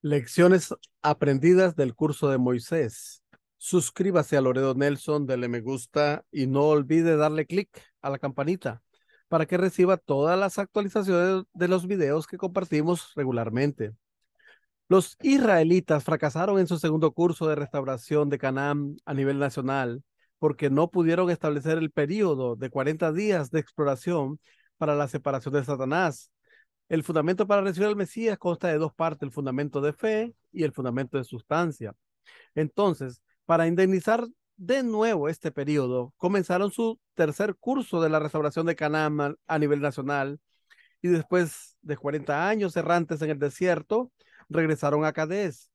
Lecciones aprendidas del curso de Moisés. Suscríbase a Loredo Nelson, dele me gusta y no olvide darle clic a la campanita para que reciba todas las actualizaciones de los videos que compartimos regularmente. Los israelitas fracasaron en su segundo curso de restauración de Canaán a nivel nacional porque no pudieron establecer el período de 40 días de exploración para la separación de Satanás. El fundamento para recibir al Mesías consta de dos partes, el fundamento de fe y el fundamento de sustancia. Entonces, para indemnizar de nuevo este periodo, comenzaron su tercer curso de la restauración de Canaán a nivel nacional y después de 40 años errantes en el desierto, regresaron a Cadés.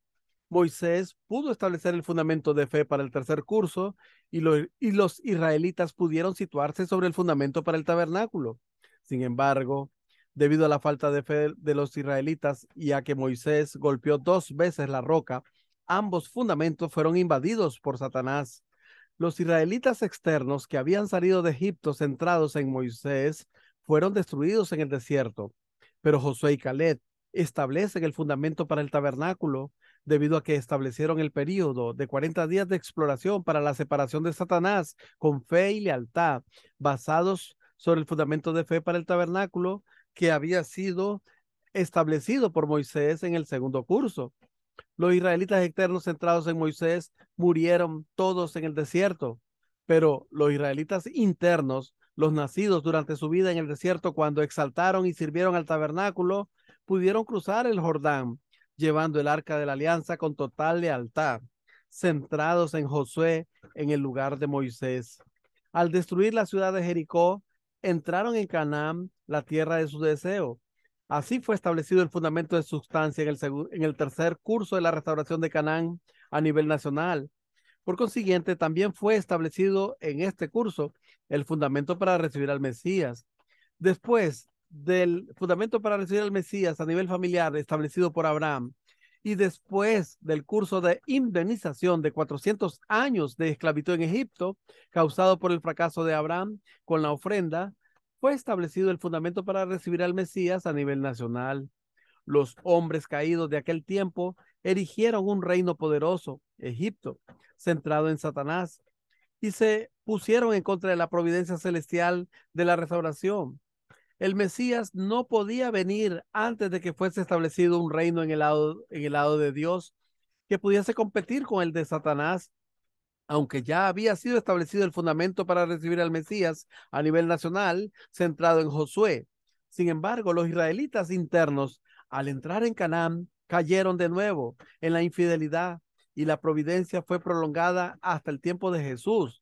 Moisés pudo establecer el fundamento de fe para el tercer curso y los israelitas pudieron situarse sobre el fundamento para el tabernáculo. Sin embargo, debido a la falta de fe de los israelitas y a que Moisés golpeó dos veces la roca, ambos fundamentos fueron invadidos por Satanás. Los israelitas externos que habían salido de Egipto centrados en Moisés fueron destruidos en el desierto, pero Josué y Caleb establecen el fundamento para el tabernáculo debido a que establecieron el período de 40 días de exploración para la separación de Satanás con fe y lealtad, basados sobre el fundamento de fe para el tabernáculo que había sido establecido por Moisés en el segundo curso. Los israelitas externos centrados en Moisés murieron todos en el desierto, pero los israelitas internos, los nacidos durante su vida en el desierto, cuando exaltaron y sirvieron al tabernáculo, pudieron cruzar el Jordán, llevando el arca de la alianza con total lealtad, centrados en Josué en el lugar de Moisés. Al destruir la ciudad de Jericó, entraron en Canaán, la tierra de su deseo. Así fue establecido el fundamento de sustancia en el tercer curso de la restauración de Canaán a nivel nacional. Por consiguiente, también fue establecido en este curso el fundamento para recibir al Mesías. Después del fundamento para recibir al Mesías a nivel familiar establecido por Abraham y después del curso de indemnización de 400 años de esclavitud en Egipto, causado por el fracaso de Abraham con la ofrenda, fue establecido el fundamento para recibir al Mesías a nivel nacional. Los hombres caídos de aquel tiempo erigieron un reino poderoso, Egipto, centrado en Satanás, y se pusieron en contra de la providencia celestial de la restauración. El Mesías no podía venir antes de que fuese establecido un reino en el lado de Dios que pudiese competir con el de Satanás, aunque ya había sido establecido el fundamento para recibir al Mesías a nivel nacional, centrado en Josué. Sin embargo, los israelitas internos, al entrar en Canaán, cayeron de nuevo en la infidelidad y la providencia fue prolongada hasta el tiempo de Jesús.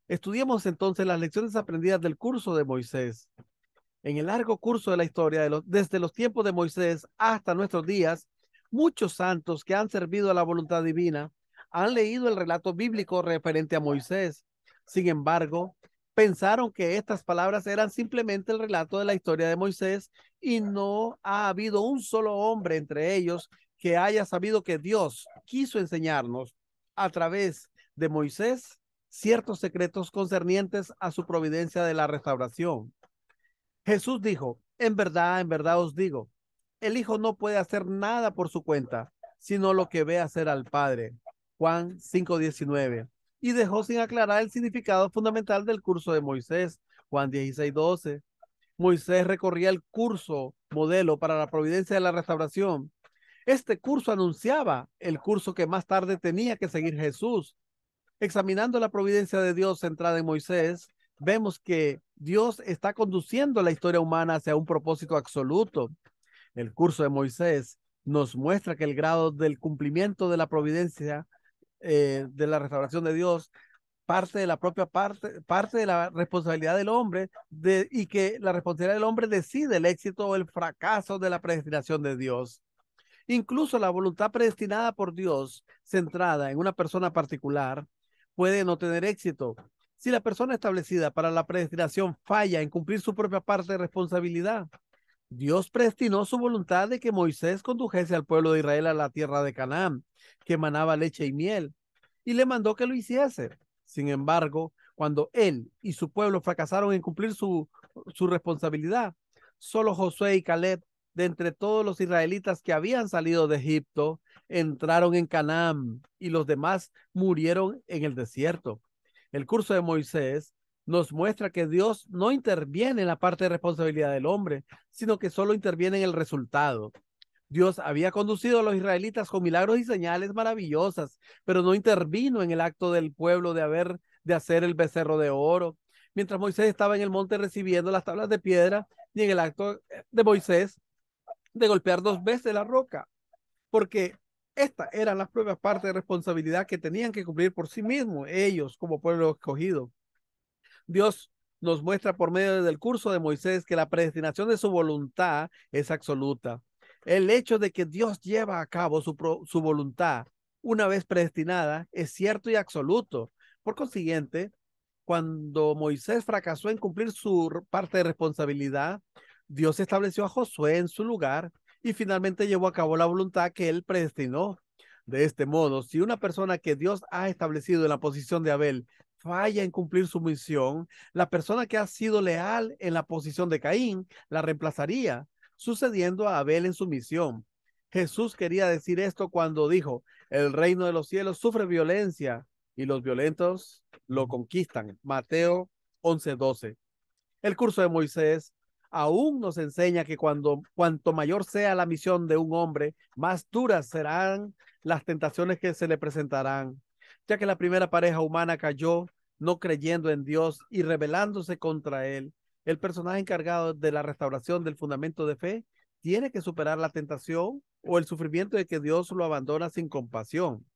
Estudiemos entonces las lecciones aprendidas del curso de Moisés. En el largo curso de la historia, desde los tiempos de Moisés hasta nuestros días, muchos santos que han servido a la voluntad divina han leído el relato bíblico referente a Moisés. Sin embargo, pensaron que estas palabras eran simplemente el relato de la historia de Moisés y no ha habido un solo hombre entre ellos que haya sabido que Dios quiso enseñarnos a través de Moisés ciertos secretos concernientes a su providencia de la restauración. Jesús dijo, en verdad os digo, el Hijo no puede hacer nada por su cuenta, sino lo que ve hacer al Padre. Juan 5:19. Y dejó sin aclarar el significado fundamental del curso de Moisés. Juan 16:12. Moisés recorría el curso modelo para la providencia de la restauración. Este curso anunciaba el curso que más tarde tenía que seguir Jesús. Examinando la providencia de Dios centrada en Moisés, vemos que Dios está conduciendo la historia humana hacia un propósito absoluto. El curso de Moisés nos muestra que el grado del cumplimiento de la providencia de la restauración de Dios parte de la propia parte de la responsabilidad del hombre y que la responsabilidad del hombre decide el éxito o el fracaso de la predestinación de Dios. Incluso la voluntad predestinada por Dios, centrada en una persona particular, puede no tener éxito. Si la persona establecida para la predestinación falla en cumplir su propia parte de responsabilidad, Dios predestinó su voluntad de que Moisés condujese al pueblo de Israel a la tierra de Canaán, que emanaba leche y miel, y le mandó que lo hiciese. Sin embargo, cuando él y su pueblo fracasaron en cumplir su responsabilidad, solo Josué y Caleb de entre todos los israelitas que habían salido de Egipto entraron en Canaán y los demás murieron en el desierto. El curso de Moisés nos muestra que Dios no interviene en la parte de responsabilidad del hombre, sino que solo interviene en el resultado. Dios había conducido a los israelitas con milagros y señales maravillosas, pero no intervino en el acto del pueblo de hacer el becerro de oro. Mientras Moisés estaba en el monte recibiendo las tablas de piedra y en el acto de Moisés de golpear 2 veces la roca, porque estas eran las pruebas parte de responsabilidad que tenían que cumplir por sí mismos, ellos como pueblo escogido. Dios nos muestra por medio del curso de Moisés que la predestinación de su voluntad es absoluta. El hecho de que Dios lleva a cabo su voluntad una vez predestinada es cierto y absoluto. Por consiguiente, cuando Moisés fracasó en cumplir su parte de responsabilidad, Dios estableció a Josué en su lugar y finalmente llevó a cabo la voluntad que él predestinó. De este modo, si una persona que Dios ha establecido en la posición de Abel falla en cumplir su misión, la persona que ha sido leal en la posición de Caín la reemplazaría, sucediendo a Abel en su misión. Jesús quería decir esto cuando dijo, el reino de los cielos sufre violencia y los violentos lo conquistan. Mateo 11:12. El curso de Moisés aún nos enseña que cuanto mayor sea la misión de un hombre, más duras serán las tentaciones que se le presentarán, ya que la primera pareja humana cayó no creyendo en Dios y rebelándose contra él. El personaje encargado de la restauración del fundamento de fe tiene que superar la tentación o el sufrimiento de que Dios lo abandona sin compasión.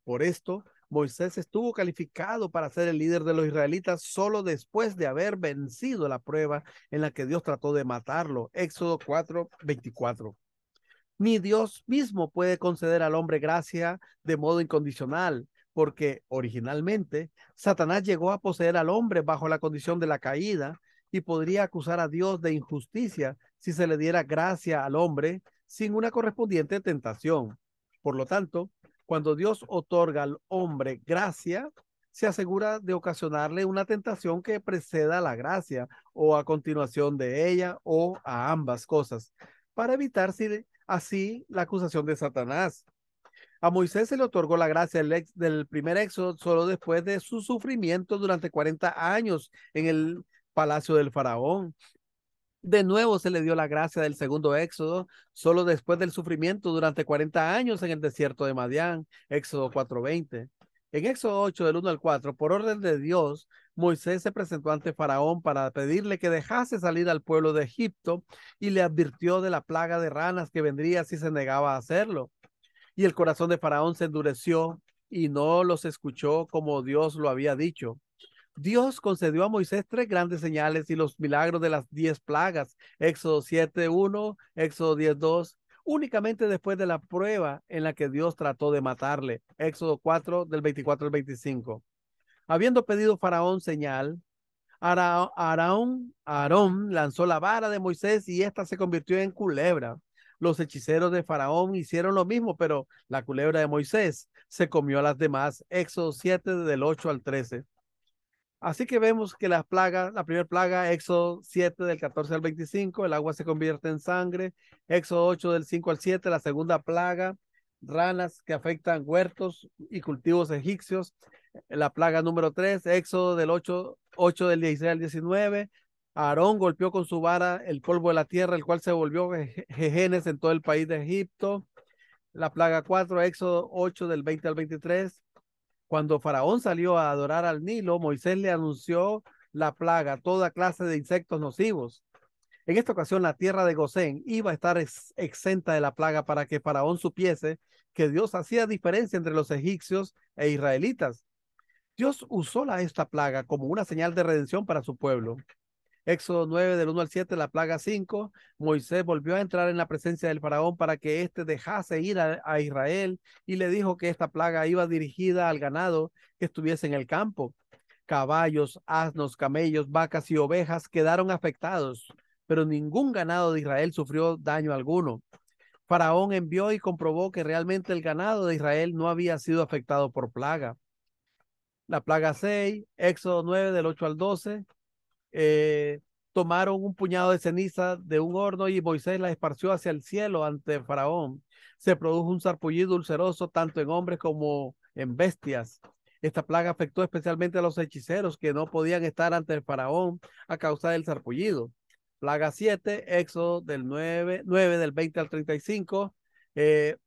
Por esto, Moisés estuvo calificado para ser el líder de los israelitas solo después de haber vencido la prueba en la que Dios trató de matarlo. Éxodo 4:24. Ni Dios mismo puede conceder al hombre gracia de modo incondicional, porque originalmente Satanás llegó a poseer al hombre bajo la condición de la caída y podría acusar a Dios de injusticia si se le diera gracia al hombre sin una correspondiente tentación. Por lo tanto, cuando Dios otorga al hombre gracia, se asegura de ocasionarle una tentación que preceda a la gracia o a continuación de ella o a ambas cosas, para evitar así la acusación de Satanás. A Moisés se le otorgó la gracia del primer éxodo solo después de su sufrimiento durante 40 años en el palacio del faraón. De nuevo se le dio la gracia del segundo éxodo solo después del sufrimiento durante 40 años en el desierto de Madián, Éxodo 4:20. En Éxodo 8 del 1 al 4, por orden de Dios, Moisés se presentó ante Faraón para pedirle que dejase salir al pueblo de Egipto y le advirtió de la plaga de ranas que vendría si se negaba a hacerlo. Y el corazón de Faraón se endureció y no los escuchó como Dios lo había dicho. Dios concedió a Moisés 3 grandes señales y los milagros de las 10 plagas, Éxodo 7:1, Éxodo 10:2, únicamente después de la prueba en la que Dios trató de matarle, Éxodo 4 del 24 al 25. Habiendo pedido Faraón señal, Aarón lanzó la vara de Moisés y ésta se convirtió en culebra. Los hechiceros de Faraón hicieron lo mismo, pero la culebra de Moisés se comió a las demás, Éxodo 7 del 8 al 13. Así que vemos que las plagas, la primera plaga, Éxodo 7 del 14 al 25, el agua se convierte en sangre. Éxodo 8 del 5 al 7, la segunda plaga, ranas que afectan huertos y cultivos egipcios. La plaga número 3, Éxodo del 8 del 16 al 19. Aarón golpeó con su vara el polvo de la tierra, el cual se volvió jejenes en todo el país de Egipto. La plaga 4, Éxodo 8 del 20 al 23. Cuando Faraón salió a adorar al Nilo, Moisés le anunció la plaga, toda clase de insectos nocivos. En esta ocasión, la tierra de Gosén iba a estar exenta de la plaga para que Faraón supiese que Dios hacía diferencia entre los egipcios e israelitas. Dios usó esta plaga como una señal de redención para su pueblo. Éxodo 9 del 1 al 7, la plaga 5, Moisés volvió a entrar en la presencia del faraón para que éste dejase ir a Israel y le dijo que esta plaga iba dirigida al ganado que estuviese en el campo. Caballos, asnos, camellos, vacas y ovejas quedaron afectados, pero ningún ganado de Israel sufrió daño alguno. Faraón envió y comprobó que realmente el ganado de Israel no había sido afectado por plaga. La plaga 6, Éxodo 9 del 8 al 12, tomaron un puñado de ceniza de un horno y Moisés la esparció hacia el cielo ante Faraón. Se produjo un sarpullido ulceroso tanto en hombres como en bestias. Esta plaga afectó especialmente a los hechiceros que no podían estar ante el Faraón a causa del sarpullido. Plaga 7, Éxodo del 9 del 20 al 35. Eh,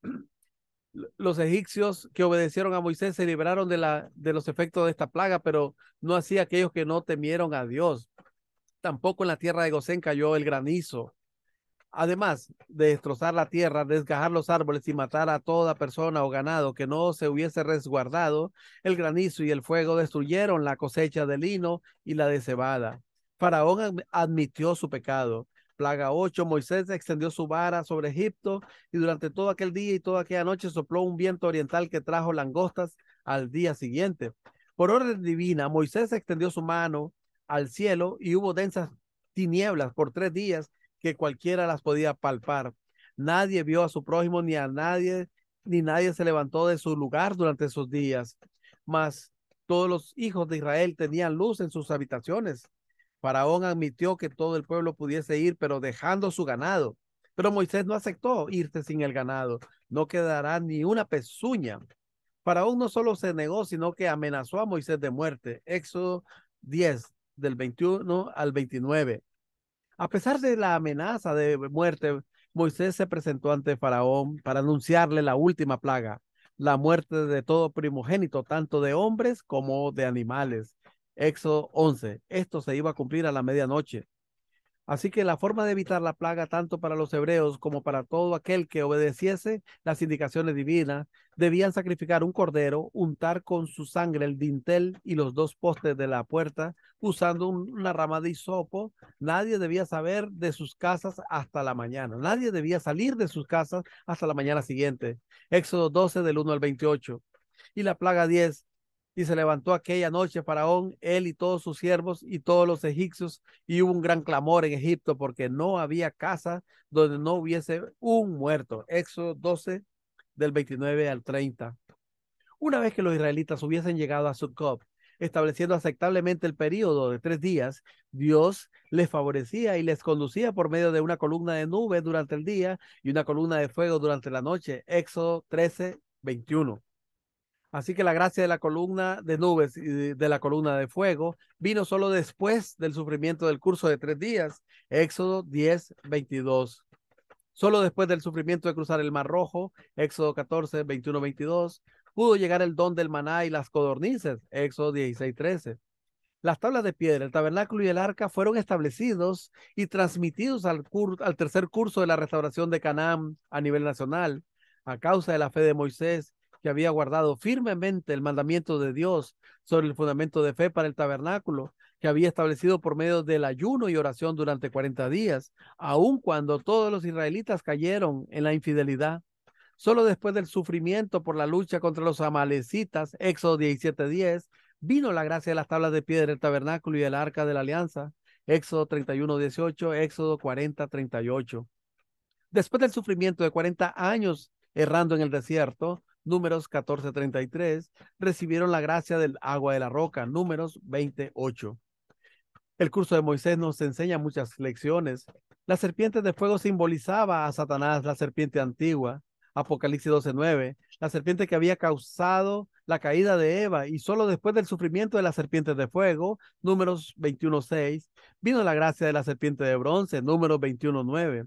los egipcios que obedecieron a Moisés se libraron de los efectos de esta plaga, pero no así aquellos que no temieron a Dios. Tampoco en la tierra de Gosén cayó el granizo. Además de destrozar la tierra, desgajar los árboles y matar a toda persona o ganado que no se hubiese resguardado, el granizo y el fuego destruyeron la cosecha de lino y la de cebada. Faraón admitió su pecado. Plaga 8, Moisés extendió su vara sobre Egipto y durante todo aquel día y toda aquella noche sopló un viento oriental que trajo langostas al día siguiente. Por orden divina, Moisés extendió su mano al cielo y hubo densas tinieblas por 3 días que cualquiera las podía palpar. Nadie vio a su prójimo ni a nadie, ni nadie se levantó de su lugar durante esos días. Mas todos los hijos de Israel tenían luz en sus habitaciones. Faraón admitió que todo el pueblo pudiese ir, pero dejando su ganado. Pero Moisés no aceptó irse sin el ganado. No quedará ni una pezuña. Faraón no solo se negó, sino que amenazó a Moisés de muerte. Éxodo 10, del 21 al 29. A pesar de la amenaza de muerte, Moisés se presentó ante Faraón para anunciarle la última plaga, la muerte de todo primogénito, tanto de hombres como de animales. Éxodo 11. Esto se iba a cumplir a la medianoche. Así que la forma de evitar la plaga, tanto para los hebreos como para todo aquel que obedeciese las indicaciones divinas, debían sacrificar un cordero, untar con su sangre el dintel y los 2 postes de la puerta, usando una rama de hisopo. Nadie debía saber de sus casas hasta la mañana. Nadie debía salir de sus casas hasta la mañana siguiente. Éxodo 12 del 1 al 28. Y la plaga 10. Y se levantó aquella noche Faraón, él y todos sus siervos y todos los egipcios, y hubo un gran clamor en Egipto porque no había casa donde no hubiese un muerto. Éxodo 12 del 29 al 30. Una vez que los israelitas hubiesen llegado a Sucot, estableciendo aceptablemente el periodo de 3 días, Dios les favorecía y les conducía por medio de una columna de nube durante el día y una columna de fuego durante la noche. Éxodo 13, 21. Así que la gracia de la columna de nubes y de la columna de fuego vino solo después del sufrimiento del curso de 3 días. Éxodo 10, 22. Solo después del sufrimiento de cruzar el Mar Rojo, Éxodo 14, 21, 22, pudo llegar el don del maná y las codornices, Éxodo 16, 13. Las tablas de piedra, el tabernáculo y el arca fueron establecidos y transmitidos al tercer curso de la restauración de Canaán a nivel nacional, a causa de la fe de Moisés, que había guardado firmemente el mandamiento de Dios sobre el fundamento de fe para el tabernáculo, que había establecido por medio del ayuno y oración durante 40 días, aun cuando todos los israelitas cayeron en la infidelidad. Solo después del sufrimiento por la lucha contra los amalecitas, Éxodo 17:10, vino la gracia de las tablas de piedra del tabernáculo y el arca de la alianza, Éxodo 31:18, Éxodo 40:38. Después del sufrimiento de 40 años errando en el desierto, Números 14:33, recibieron la gracia del agua de la roca, Números 20:8. El curso de Moisés nos enseña muchas lecciones. La serpiente de fuego simbolizaba a Satanás, la serpiente antigua, Apocalipsis 12:9, la serpiente que había causado la caída de Eva, y solo después del sufrimiento de la serpiente de fuego, Números 21:6, vino la gracia de la serpiente de bronce, Números 21:9.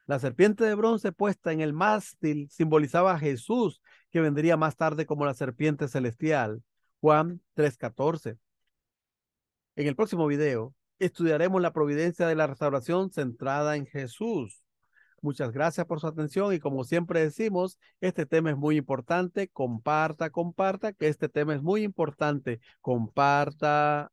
La serpiente de bronce puesta en el mástil simbolizaba a Jesús, que vendría más tarde como la serpiente celestial, Juan 3:14. En el próximo video estudiaremos la providencia de la restauración centrada en Jesús. Muchas gracias por su atención y como siempre decimos, este tema es muy importante. Comparta, comparta, que este tema es muy importante. Comparta.